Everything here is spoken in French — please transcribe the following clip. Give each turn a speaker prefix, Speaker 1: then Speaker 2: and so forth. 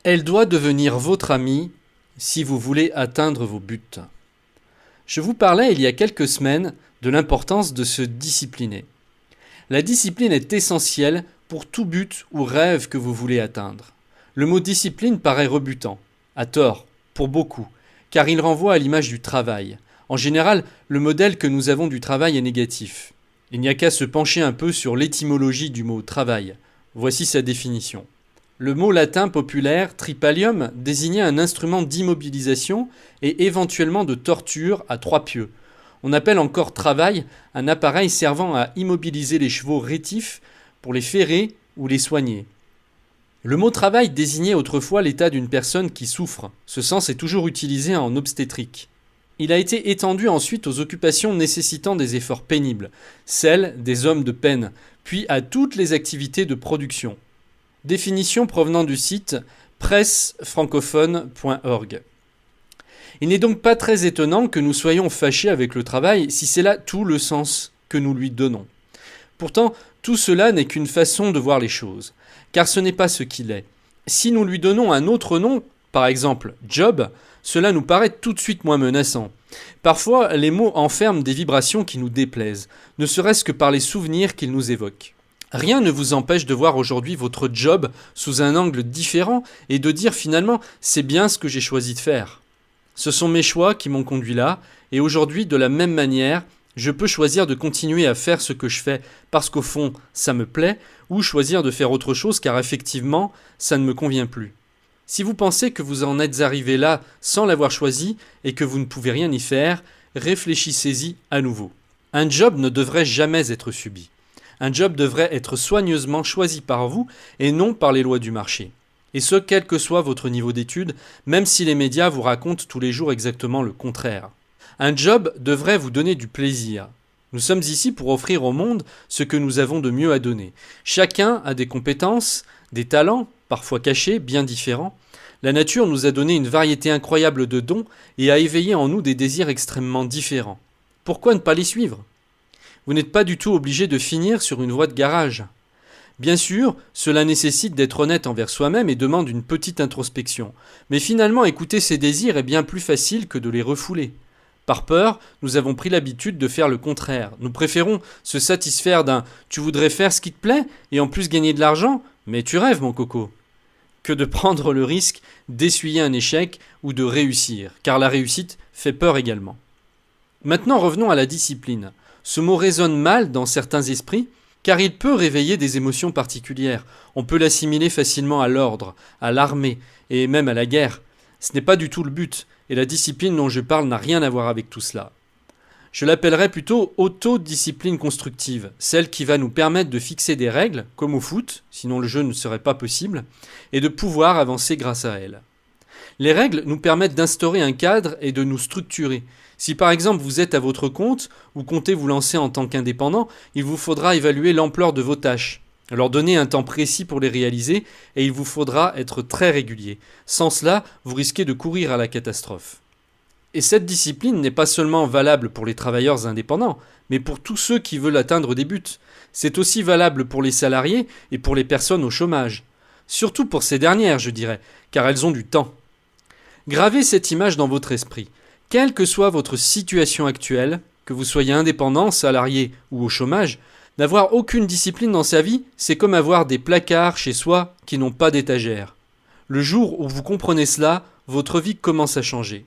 Speaker 1: Elle doit devenir votre amie si vous voulez atteindre vos buts. Je vous parlais il y a quelques semaines de l'importance de se discipliner. La discipline est essentielle pour tout but ou rêve que vous voulez atteindre. Le mot discipline paraît rebutant, à tort, pour beaucoup, car il renvoie à l'image du travail. En général, le modèle que nous avons du travail est négatif. Il n'y a qu'à se pencher un peu sur l'étymologie du mot travail. Voici sa définition. Le mot latin populaire tripalium désignait un instrument d'immobilisation et éventuellement de torture à trois pieux. On appelle encore travail un appareil servant à immobiliser les chevaux rétifs pour les ferrer ou les soigner. Le mot travail désignait autrefois l'état d'une personne qui souffre. Ce sens est toujours utilisé en obstétrique. Il a été étendu ensuite aux occupations nécessitant des efforts pénibles, celles des hommes de peine, puis à toutes les activités de production. Définition provenant du site pressefrancophone.org. Il n'est donc pas très étonnant que nous soyons fâchés avec le travail si c'est là tout le sens que nous lui donnons. Pourtant, tout cela n'est qu'une façon de voir les choses, car ce n'est pas ce qu'il est. Si nous lui donnons un autre nom, par exemple job, cela nous paraît tout de suite moins menaçant. Parfois, les mots enferment des vibrations qui nous déplaisent, ne serait-ce que par les souvenirs qu'ils nous évoquent. Rien ne vous empêche de voir aujourd'hui votre job sous un angle différent et de dire finalement « c'est bien ce que j'ai choisi de faire ». Ce sont mes choix qui m'ont conduit là, et aujourd'hui, de la même manière, je peux choisir de continuer à faire ce que je fais parce qu'au fond, ça me plaît, ou choisir de faire autre chose car effectivement, ça ne me convient plus. Si vous pensez que vous en êtes arrivé là sans l'avoir choisi et que vous ne pouvez rien y faire, réfléchissez-y à nouveau. Un job ne devrait jamais être subi. Un job devrait être soigneusement choisi par vous et non par les lois du marché. Et ce, quel que soit votre niveau d'études, même si les médias vous racontent tous les jours exactement le contraire. Un job devrait vous donner du plaisir. Nous sommes ici pour offrir au monde ce que nous avons de mieux à donner. Chacun a des compétences, des talents, parfois cachés, bien différents. La nature nous a donné une variété incroyable de dons et a éveillé en nous des désirs extrêmement différents. Pourquoi ne pas les suivre ? Vous n'êtes pas du tout obligé de finir sur une voie de garage. Bien sûr, cela nécessite d'être honnête envers soi-même et demande une petite introspection. Mais finalement, écouter ses désirs est bien plus facile que de les refouler. Par peur, nous avons pris l'habitude de faire le contraire. Nous préférons se satisfaire d'un « tu voudrais faire ce qui te plaît et en plus gagner de l'argent ? Mais tu rêves, mon coco !» que de prendre le risque d'essuyer un échec ou de réussir, car la réussite fait peur également. Maintenant, revenons à la discipline. Ce mot résonne mal dans certains esprits, car il peut réveiller des émotions particulières. On peut l'assimiler facilement à l'ordre, à l'armée et même à la guerre. Ce n'est pas du tout le but, et la discipline dont je parle n'a rien à voir avec tout cela. Je l'appellerais plutôt autodiscipline constructive, celle qui va nous permettre de fixer des règles, comme au foot, sinon le jeu ne serait pas possible, et de pouvoir avancer grâce à elles. Les règles nous permettent d'instaurer un cadre et de nous structurer. Si par exemple vous êtes à votre compte ou comptez vous lancer en tant qu'indépendant, il vous faudra évaluer l'ampleur de vos tâches, leur donner un temps précis pour les réaliser et il vous faudra être très régulier. Sans cela, vous risquez de courir à la catastrophe. Et cette discipline n'est pas seulement valable pour les travailleurs indépendants, mais pour tous ceux qui veulent atteindre des buts. C'est aussi valable pour les salariés et pour les personnes au chômage. Surtout pour ces dernières, je dirais, car elles ont du temps. Gravez cette image dans votre esprit. Quelle que soit votre situation actuelle, que vous soyez indépendant, salarié ou au chômage, n'avoir aucune discipline dans sa vie, c'est comme avoir des placards chez soi qui n'ont pas d'étagère. Le jour où vous comprenez cela, votre vie commence à changer.